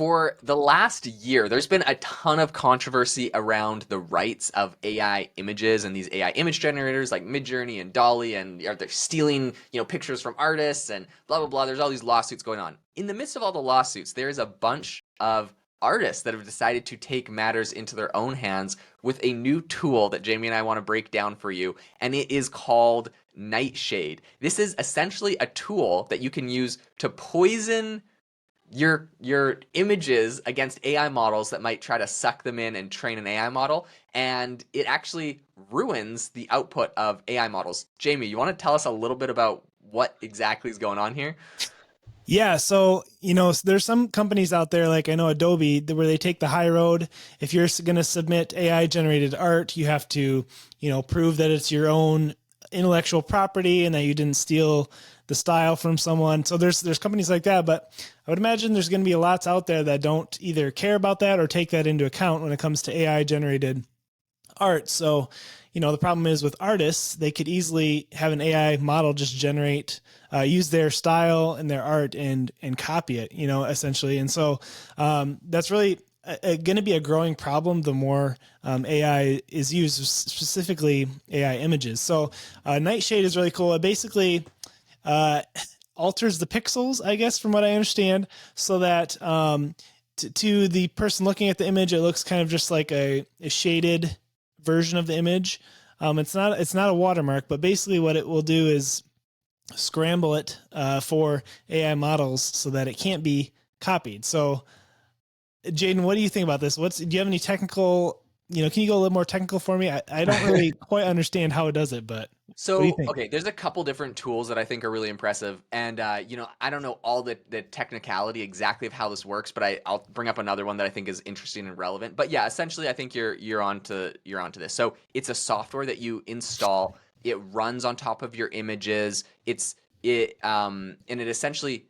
For the last year, there's been a ton of controversy around the rights of AI images and these AI image generators like Midjourney and Dolly, and are they stealing, pictures from artists and blah blah blah. There's all these lawsuits going on. In the midst of all the lawsuits, there's a bunch of artists that have decided to take matters into their own hands with a new tool that Jamie and I want to break down for you, and it is called Nightshade. This is essentially a tool that you can use to poison your images against AI models that might try to suck them in and train an AI model, and it actually ruins the output of AI models. Jamie, you want to tell us a little bit about what exactly is going on here? Yeah, so there's some companies out there like I know Adobe where they take the high road. If you're going to submit AI generated art, you have to, prove that it's your own intellectual property and that you didn't steal the style from someone. So there's companies like that, but I would imagine there's going to be lots out there that don't either care about that or take that into account when it comes to AI generated art. So, the problem is with artists, they could easily have an AI model just generate, use their style and their art and copy it, essentially. And so that's really going to be a growing problem the more AI is used, specifically AI images. So Nightshade is really cool. It basically uh, alters the pixels, I guess, from what I understand, so that to the person looking at the image, it looks kind of just like a shaded version of the image. It's not a watermark, but basically what it will do is scramble it for AI models so that it can't be copied. So, Jaden, what do you think about this? Do you have any technical? Can you go a little more technical for me? I don't really quite understand how it does it, but what do you So, think? okay, there's a couple different tools that I think are really impressive, and I don't know all the technicality exactly of how this works, but I'll bring up another one that I think is interesting and relevant. But yeah, essentially, I think you're onto this. So it's a software that you install. It runs on top of your images. And it essentially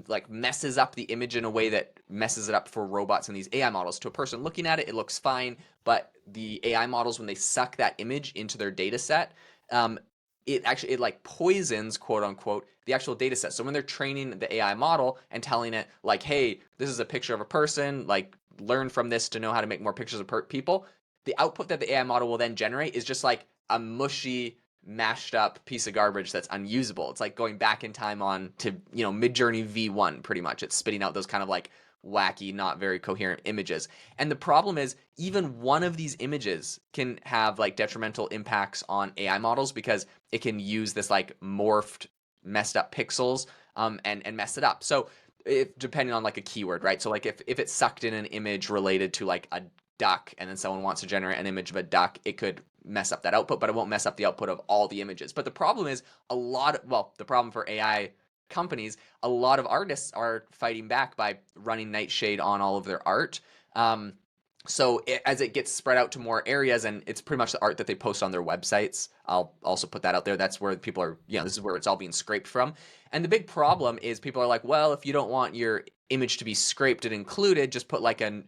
like messes up the image in a way that messes it up for robots and these AI models. To a person looking at it, it looks fine, but the AI models, when they suck that image into their data set, um, it like poisons, quote unquote, the actual data set. So when they're training the AI model and telling it like, hey, this is a picture of a person, like learn from this to know how to make more pictures of people, the output that the AI model will then generate is just like a mushy, mashed up piece of garbage that's unusable. It's like going back in time on to, Midjourney V1 pretty much. It's spitting out those kind of like wacky, not very coherent images. And the problem is, even one of these images can have like detrimental impacts on AI models because it can use this like morphed, messed up pixels and mess it up. So if depending on like a keyword, right? So like if it sucked in an image related to like a duck and then someone wants to generate an image of a duck, it could mess up that output, but it won't mess up the output of all the images. But the problem is the problem for AI companies, a lot of artists are fighting back by running Nightshade on all of their art. As it gets spread out to more areas, and it's pretty much the art that they post on their websites. I'll also put that out there. That's where people are, this is where it's all being scraped from. And the big problem is people are like, well, if you don't want your image to be scraped and included, just put like an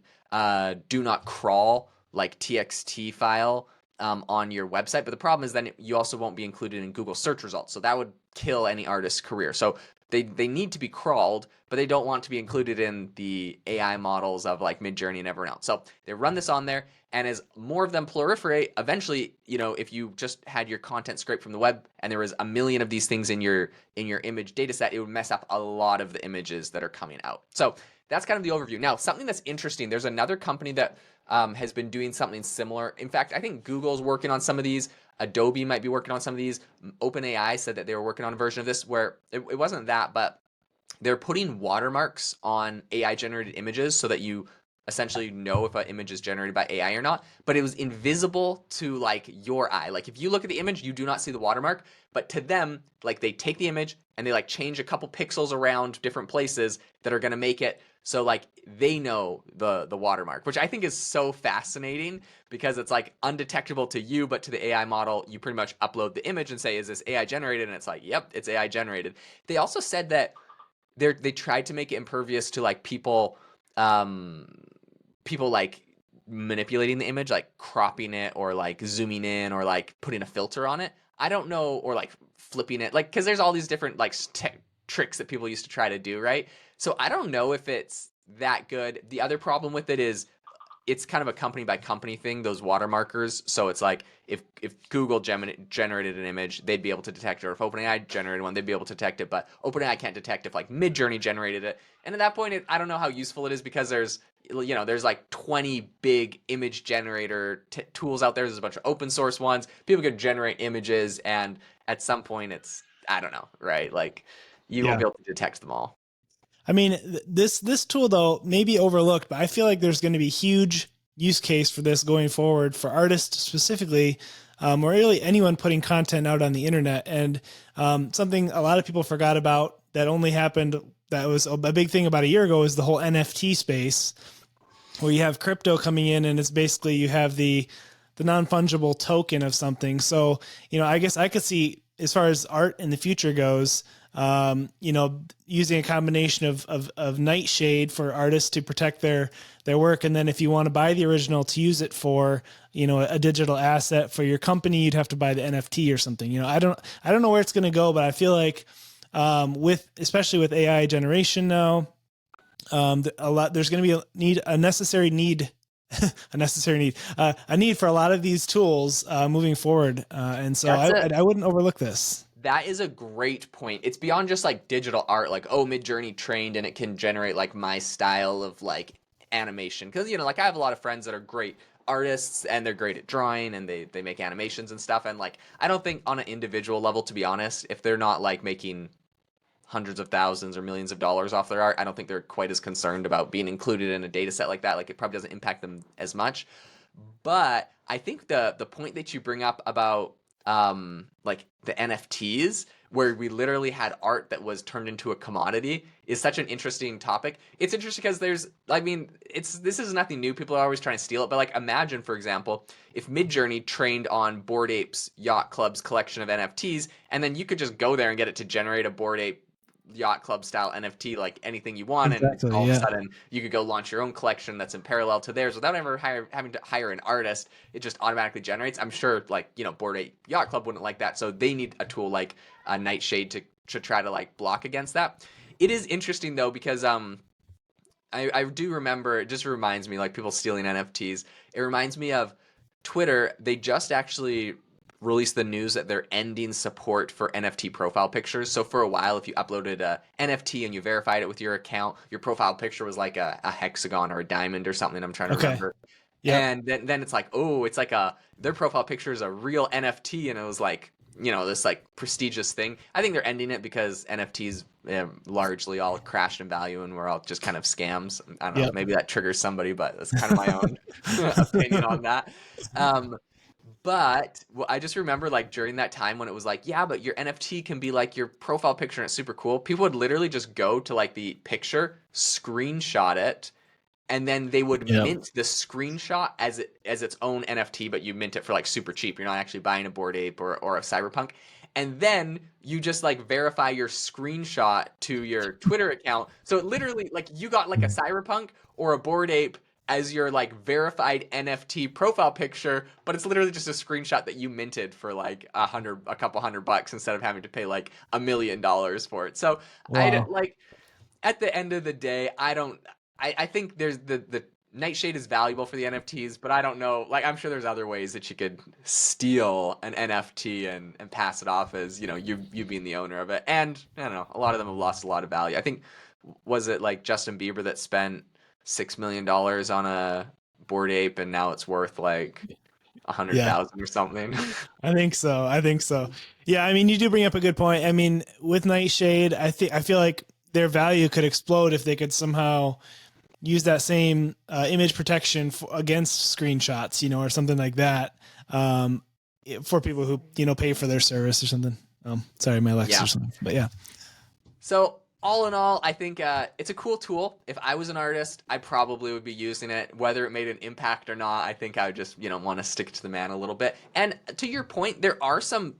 do not crawl like txt file on your website. But the problem is then you also won't be included in Google search results. So that would kill any artist's career. So they need to be crawled, but they don't want to be included in the AI models of like Midjourney and everyone else. So they run this on there, and as more of them proliferate, eventually, if you just had your content scraped from the web and there was a million of these things in your image data set, it would mess up a lot of the images that are coming out. So that's kind of the overview. Now, something that's interesting, there's another company that has been doing something similar. In fact, I think Google's working on some of these. Adobe might be working on some of these. OpenAI said that they were working on a version of this where it wasn't that, but they're putting watermarks on AI generated images so that you essentially know if an image is generated by AI or not, but it was invisible to like your eye. Like if you look at the image, you do not see the watermark, but to them, like they take the image and they like change a couple pixels around different places that are going to make it so like they know the watermark, which I think is so fascinating because it's like undetectable to you, but to the AI model, you pretty much upload the image and say, is this AI generated? And it's like, yep, it's AI generated. They also said that they tried to make it impervious to like um people like manipulating the image, like cropping it or like zooming in or like putting a filter on it. I don't know, or like flipping it, like because there's all these different like tricks that people used to try to do, right? So I don't know if it's that good. The other problem with it is it's kind of a company by company thing, those watermarkers. So it's like if Google generated an image, they'd be able to detect it. Or if OpenAI generated one, they'd be able to detect it. But OpenAI can't detect if like Midjourney generated it. And at that point, I don't know how useful it is because there's like 20 big image generator tools out there. There's a bunch of open source ones. People could generate images, and at some point, it's I don't know, right? Like you won't Yeah. be able to detect them all. I mean, this tool though may be overlooked, but I feel like there's going to be huge use case for this going forward for artists specifically, or really anyone putting content out on the internet. And something a lot of people forgot about that only happened that was a big thing about a year ago is the whole NFT space, where you have crypto coming in, and it's basically you have the non-fungible token of something. So, I guess I could see, as far as art in the future goes, using a combination of Nightshade for artists to protect their work. And then if you want to buy the original to use it for, a digital asset for your company, you'd have to buy the NFT or something. I don't know where it's going to go, but I feel like, especially with AI generation now, there's going to be a necessary need a need for a lot of these tools moving forward, and so That's it. I wouldn't overlook this. That is a great point. It's beyond just like digital art, like, oh, Midjourney trained and it can generate like my style of like animation. Because, like I have a lot of friends that are great artists and they're great at drawing and they make animations and stuff. And like, I don't think on an individual level, to be honest, if they're not like making hundreds of thousands or millions of dollars off their art, I don't think they're quite as concerned about being included in a data set like that. Like, it probably doesn't impact them as much. But I think the point that you bring up about like the NFTs, where we literally had art that was turned into a commodity, is such an interesting topic. It's interesting because this is nothing new. People are always trying to steal it, but like imagine, for example, if Midjourney trained on Bored Ape's Yacht Club's collection of NFTs, and then you could just go there and get it to generate a Bored Ape Yacht Club style NFT, like anything you want, and Exactly. all of a Yeah. sudden you could go launch your own collection that's in parallel to theirs without ever having to hire an artist. It just automatically generates. I'm sure, like, Bored Ape Yacht Club wouldn't like that, so they need a tool like Nightshade to try to like block against that. It is interesting though because I do remember, it just reminds me, like, people stealing NFTs. It reminds me of Twitter. They just actually released the news that they're ending support for NFT profile pictures. So for a while, if you uploaded a NFT and you verified it with your account, your profile picture was like a hexagon or a diamond or something. I'm trying to Okay. remember. Yep. And then it's like, oh, it's like their profile picture is a real NFT, and it was like, this like prestigious thing. I think they're ending it because NFTs largely all crashed in value and we're all just kind of scams. I don't know, Yep. maybe that triggers somebody, but that's kind of my own opinion on that. Um, but well, I just remember, like, during that time when it was like, yeah, but your NFT can be like your profile picture and it's super cool. People would literally just go to like the picture, screenshot it, and then they would Yep. mint the screenshot as its own NFT, but you mint it for like super cheap. You're not actually buying a Bored Ape or a Cyberpunk. And then you just like verify your screenshot to your Twitter account. So it literally, like, you got like a Cyberpunk or a Bored Ape as your like verified NFT profile picture, but it's literally just a screenshot that you minted for like a couple $100 instead of having to pay like $1 million for it. So Wow. like, at the end of the day, I don't. I think there's the Nightshade is valuable for the NFTs, but I don't know. Like, I'm sure there's other ways that you could steal an NFT and pass it off as, you being the owner of it. And I don't know, a lot of them have lost a lot of value. I think, was it like Justin Bieber that spent $6 million on a Bored Ape, and now it's worth like a hundred Yeah. thousand or something. I think so. Yeah. I mean, you do bring up a good point. I mean, with Nightshade, I feel like their value could explode if they could somehow use that same image protection against screenshots, or something like that, for people who pay for their service or something. Sorry, my Alexa Yeah. or something, but yeah, So all in all, I think it's a cool tool. If I was an artist, I probably would be using it. Whether it made an impact or not, I think I would just want to stick to the man a little bit. And to your point, there are some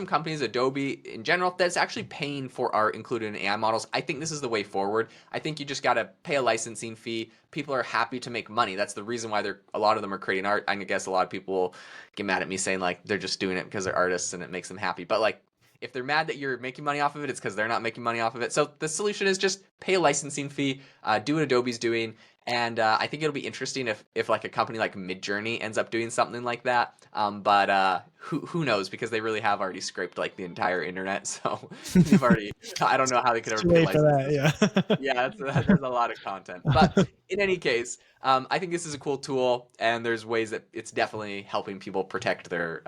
companies, Adobe in general, that's actually paying for art included in AI models. I think this is the way forward. I think you just got to pay a licensing fee. People are happy to make money. That's the reason why a lot of them are creating art. I guess a lot of people get mad at me saying like they're just doing it because they're artists and it makes them happy. But like, if they're mad that you're making money off of it, it's because they're not making money off of it. So the solution is just pay a licensing fee, do what Adobe's doing. And I think it'll be interesting if like a company like Midjourney ends up doing something like that. But who knows, because they really have already scraped like the entire internet. So they've already, I don't know how they could ever Too pay late for that. licenses. Yeah. Yeah, there's a lot of content. But in any case, I think this is a cool tool, and there's ways that it's definitely helping people protect their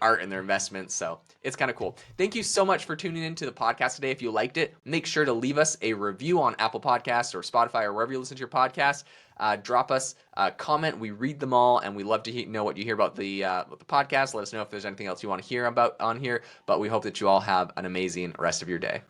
art and their investments. So it's kind of cool. Thank you so much for tuning into the podcast today. If you liked it, make sure to leave us a review on Apple Podcasts or Spotify or wherever you listen to your podcast. Drop us a comment. We read them all, and we love to know what you hear about the podcast. Let us know if there's anything else you want to hear about on here. But we hope that you all have an amazing rest of your day.